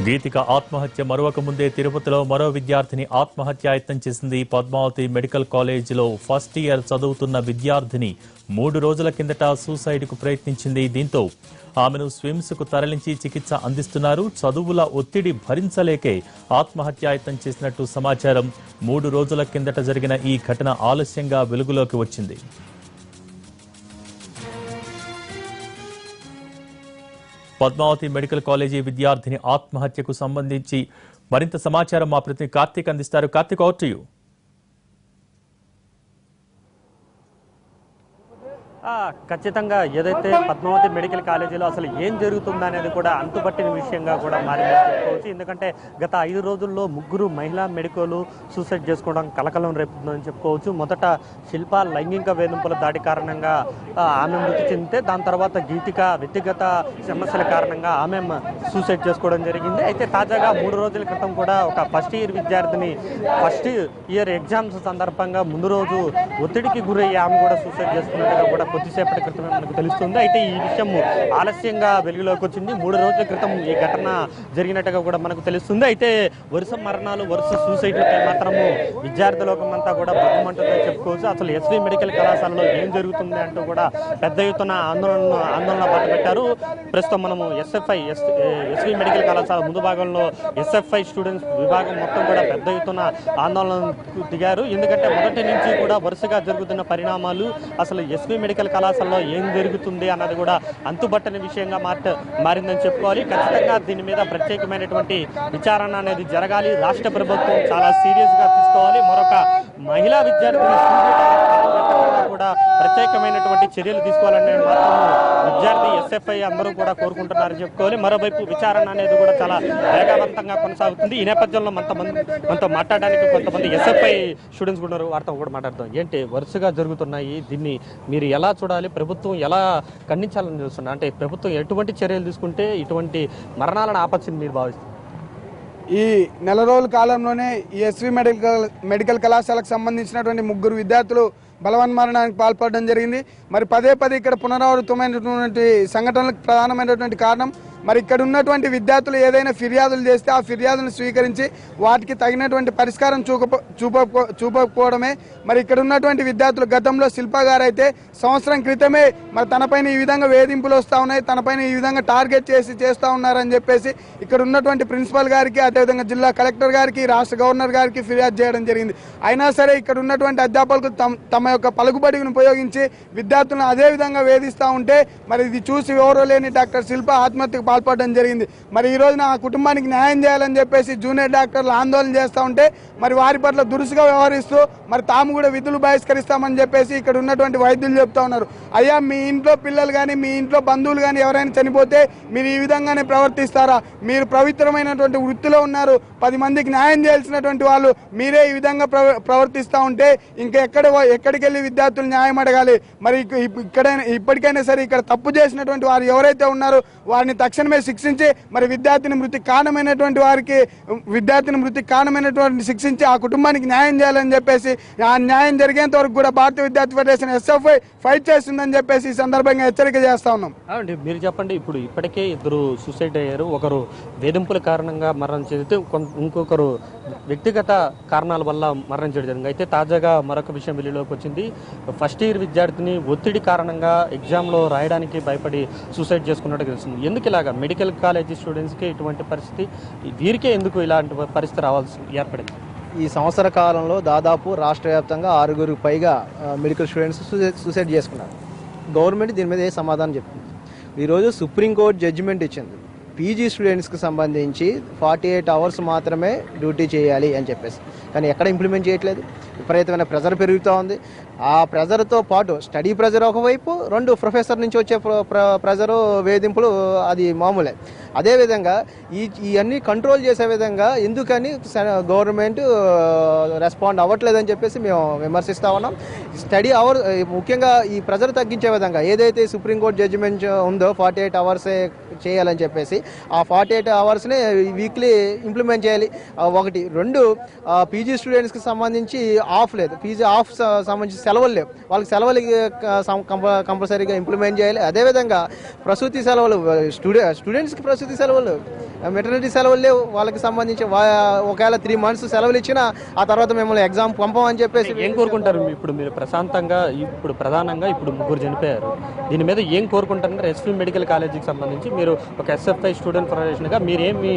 గీతిక ఆత్మహత్య మరొక ముందే తిరుపతిలో మరో విద్యార్థిని ఆత్మహత్యాయత్నం చేసింది. పద్మావతి మెడికల్ కాలేజీలో ఫస్ట్ ఇయర్ చదువుతున్న విద్యార్థిని 3 రోజుల కిందట సూసైడ్కు ప్రయత్నించింది. దీంతో ఆమెను స్విమ్స్కు తరలించి చికిత్స అందిస్తున్నారు. చదువుల ఒత్తిడి భరించలేకే ఆత్మహత్యాయత్నం చేసినట్టు సమాచారం. 3 రోజుల కిందట జరిగిన ఈ ఘటన ఆలస్యంగా వెలుగులోకి వచ్చింది. పద్మావతి మెడికల్ కాలేజీ విద్యార్థిని ఆత్మహత్యకు సంబంధించి మరింత సమాచారం మా ప్రతినిధి కార్తీక్ అందిస్తారు. Karthik, over to you. ఖచ్చితంగా ఏదైతే పద్మావతి మెడికల్ కాలేజీలో అసలు ఏం జరుగుతుందనేది కూడా అంతుపట్టిన విషయంగా కూడా మారిందని చెప్పుకోవచ్చు. ఎందుకంటే గత 5 రోజుల్లో 3 మహిళా మెడికల్ సూసైడ్ చేసుకోవడం కలకలం రేపుతుందని చెప్పుకోవచ్చు. మొదట శిల్ప లైంగిక వేధింపుల దాడి కారణంగా ఆమె మృతి చెందితే దాని తర్వాత గీతిక వ్యక్తిగత సమస్యల కారణంగా ఆమె సూసైడ్ చేసుకోవడం జరిగింది. అయితే తాజాగా 3 రోజుల క్రితం కూడా ఒక ఫస్ట్ ఇయర్ విద్యార్థిని ఫస్ట్ ఇయర్ ఎగ్జామ్స్ సందర్భంగా ముందు రోజు ఒత్తిడికి గురయ్యి ఆమె కూడా సూసైడ్ చేసుకున్నట్టుగా కూడా కొద్దిసేపటి క్రితమే మనకు తెలుస్తుంది. అయితే ఈ విషయం ఆలస్యంగా వెలుగులోకి వచ్చింది. 3 రోజుల క్రితం ఈ ఘటన జరిగినట్టుగా కూడా మనకు తెలుస్తుంది. అయితే వరుస మరణాలు, వరుస సూసైడ్లపై మాత్రము విద్యార్థులోకం అంతా కూడా భగ్గుమంటుందని చెప్పుకోవచ్చు. అసలు ఎస్వి మెడికల్ కళాశాలలో ఏం జరుగుతుంది అంటూ కూడా పెద్ద ఎత్తున ఆందోళన పట్టుబట్టారు. ప్రస్తుతం మనము ఎస్వి మెడికల్ కళాశాల ముందు భాగంలో ఎస్ఎఫ్ఐ స్టూడెంట్స్ విభాగం మొత్తం కూడా పెద్ద ఎత్తున ఆందోళనకు దిగారు. ఎందుకంటే మొదటి నుంచి కూడా వరుసగా జరుగుతున్న పరిణామాలు, అసలు ఎస్వి మెడికల్ కళాశాలలో ఏం జరుగుతుంది అన్నది కూడా అంతుబట్టని విషయంగా మారిందని చెప్పుకోవాలి. ఖచ్చితంగా దీని మీద ప్రత్యేకమైనటువంటి విచారణ అనేది జరగాలి. రాష్ట్ర ప్రభుత్వం చాలా సీరియస్ గా తీసుకోవాలి. మరొక మహిళా విద్యార్థిని కూడా ప్రత్యేకమైనటువంటి చర్యలు తీసుకోవాలని మాత్రం విద్యార్థి ఎస్ఎఫ్ఐ అందరూ కూడా కోరుకుంటున్నారని చెప్పుకోవాలి. మరోవైపు విచారణ అనేది కూడా చాలా వేగవంతంగా కొనసాగుతుంది. ఈ నేపథ్యంలో మనతో మాట్లాడడానికి కొంతమంది ఎస్ఎఫ్ఐ స్టూడెంట్స్ ఉన్నారు. వారితో కూడా మాట్లాడదాం. ఏంటి వరుసగా జరుగుతున్నాయి, దీన్ని మీరు ఎలా చూడాలి, ప్రభుత్వం ఎలా ఖండించాలని చూస్తున్నారు? అంటే ప్రభుత్వం ఎటువంటి చర్యలు తీసుకుంటే ఇటువంటి మరణాలను ఆపచ్చని మీరు భావిస్తారు? ఈ నెల రోజుల కాలంలోనే ఈ ఎస్వి మెడికల్ కళాశాలకు సంబంధించినటువంటి 3 విద్యార్థులు బలవన్మరణానికి పాల్పడడం జరిగింది. మరి పదే ఇక్కడ పునరావృతమైనటువంటి సంఘటనలకు ప్రధానమైనటువంటి కారణం మరి ఇక్కడ ఉన్నటువంటి విద్యార్థులు ఏదైనా ఫిర్యాదులు చేస్తే ఆ ఫిర్యాదులను స్వీకరించి వాటికి తగినటువంటి పరిష్కారం చూపకపోవడమే. మరి ఇక్కడ ఉన్నటువంటి విద్యార్థులు గతంలో శిల్ప గారు అయితే సంవత్సరం క్రితమే మరి తనపైన ఈ విధంగా వేధింపులు వస్తూ ఉన్నాయి, తనపైన ఈ విధంగా టార్గెట్ చేస్తూ ఉన్నారని చెప్పేసి ఇక్కడ ఉన్నటువంటి ప్రిన్సిపల్ గారికి, అదేవిధంగా జిల్లా కలెక్టర్ గారికి, రాష్ట్ర గవర్నర్ గారికి ఫిర్యాదు చేయడం జరిగింది. అయినా సరే ఇక్కడ ఉన్నటువంటి అధ్యాపకులు తమ యొక్క పలుకుబడిని ఉపయోగించి విద్యార్థులను అదే విధంగా వేధిస్తూ ఉంటే మరి ఇది చూసి ఎవరో లేని డాక్టర్ శిల్ప ఆత్మహత్యకు పాల్పడడం జరిగింది. మరి ఈ రోజున ఆ కుటుంబానికి న్యాయం చేయాలని చెప్పేసి జూనియర్ డాక్టర్లు ఆందోళన చేస్తూ ఉంటే మరి వారి పట్ల దురుసుగా వ్యవహరిస్తూ మరి తాము కూడా విధులు బహిష్కరిస్తామని చెప్పేసి ఇక్కడ ఉన్నటువంటి వైద్యులు చెప్తా ఉన్నారు. అయ్యా, మీ ఇంట్లో పిల్లలు కానీ మీ ఇంట్లో బంధువులు కానీ ఎవరైనా చనిపోతే మీరు ఈ విధంగానే ప్రవర్తిస్తారా? మీరు పవిత్రమైనటువంటి వృత్తిలో ఉన్నారు, 10 మందికి న్యాయం చేయాల్సినటువంటి వాళ్ళు మీరే ఈ విధంగా ప్రవర్తిస్తూ ఉంటే ఇంకా ఎక్కడికి వెళ్ళి విద్యార్థులు న్యాయం అడగాలి? మరి ఇప్పటికైనా సరే ఇక్కడ తప్పు చేసినటువంటి వారు ఎవరైతే ఉన్నారో వారిని తక్షణమే శిక్షించి మరి విద్యార్థిని మృతికి కారణమైనటువంటి శిక్షించి ఆ కుటుంబానికి న్యాయం చేయాలని చెప్పేసి, ఆ న్యాయం జరిగేంత వరకు కూడా భారతీయ విద్యార్థి ఫెడరేషన్ ఎస్ఎఫ్ఐ ఫైట్ చేస్తుందని చెప్పేసి ఈ సందర్భంగా హెచ్చరిక చేస్తా ఉన్నాం. అవునండి, మీరు చెప్పండి. ఇప్పుడు ఇప్పటికే 2 సూసైడ్ అయ్యారు. ఒకరు వేధింపుల కారణంగా మరణం చెందితే ఇంకొకరు వ్యక్తిగత కారణాల వల్ల మరణించడం జరిగింది. అయితే తాజాగా మరొక విషయం వెలుగులోకి వచ్చింది. ఫస్ట్ ఇయర్ విద్యార్థిని ఒత్తిడి కారణంగా ఎగ్జామ్లో రాయడానికి భయపడి సూసైడ్ చేసుకున్నట్టు తెలుస్తుంది. ఎందుకు ఇలాగా మెడికల్ కాలేజీ స్టూడెంట్స్కి ఇటువంటి పరిస్థితి, వీరికే ఎందుకు ఇలాంటి పరిస్థితి రావాల్సి ఏర్పడింది? ఈ సంవత్సర కాలంలో దాదాపు రాష్ట్ర వ్యాప్తంగా 6గురికి పైగా మెడికల్ స్టూడెంట్స్ సూసైడ్ చేసుకున్నారు. గవర్నమెంట్ దీని మీద ఏ సమాధానం చెప్తుంది? ఈరోజు సుప్రీంకోర్టు జడ్జిమెంట్ ఇచ్చింది, పీజీ స్టూడెంట్స్కి సంబంధించి 48 అవర్స్ మాత్రమే డ్యూటీ చేయాలి అని చెప్పేసి. కానీ ఎక్కడ ఇంప్లిమెంట్ చేయట్లేదు. విపరీతమైన ప్రెజర్ పెరుగుతూ ఉంది. ఆ ప్రెజర్తో పాటు స్టడీ ప్రెజర్ ఒకవైపు, 2 ప్రొఫెసర్ నుంచి వచ్చే ప్రెజరు, వేధింపులు అది మామూలే. అదేవిధంగా ఇవన్నీ కంట్రోల్ చేసే విధంగా ఎందుకని గవర్నమెంట్ రెస్పాండ్ అవ్వట్లేదని చెప్పేసి మేము విమర్శిస్తూ ఉన్నాం. స్టడీ అవర్ ముఖ్యంగా ఈ ప్రెజర్ తగ్గించే విధంగా ఏదైతే సుప్రీంకోర్టు జడ్జిమెంట్ ఉందో 48 అవర్సే చేయాలని చెప్పేసి, ఆ 48 అవర్స్ని వీక్లీ ఇంప్లిమెంట్ చేయాలి. 1, 2 పీజీ స్టూడెంట్స్కి సంబంధించి ఆఫ్ లేదు. పీజీ ఆఫ్ సంబంధించి సెలవులు లేవు. వాళ్ళకి సెలవులు కంపల్సరీగా ఇంప్లిమెంట్ చేయాలి. అదేవిధంగా ప్రసూతి సెలవులు స్టూడెంట్స్కి ప్రసూతి సెలవులు, మెటర్నిటీ సెలవులు లేవు. వాళ్ళకి సంబంధించి ఒకవేళ 3 months సెలవులు ఇచ్చినా ఆ తర్వాత మిమ్మల్ని ఎగ్జామ్ పంపమని చెప్పేసి ఏం కోరుకుంటారు ఇప్పుడు మీరు ప్రశాంతంగా? ఇప్పుడు ప్రధానంగా ఇప్పుడు ముగ్గురు చనిపోయారు, దీని మీద ఏం కోరుకుంటారంటే ఎస్వి మెడికల్ కాలేజీకి సంబంధించి మీరు ఒక ఎస్ఎఫ్ఐ స్టూడెంట్ ఫెడరేషన్గా మీరేమి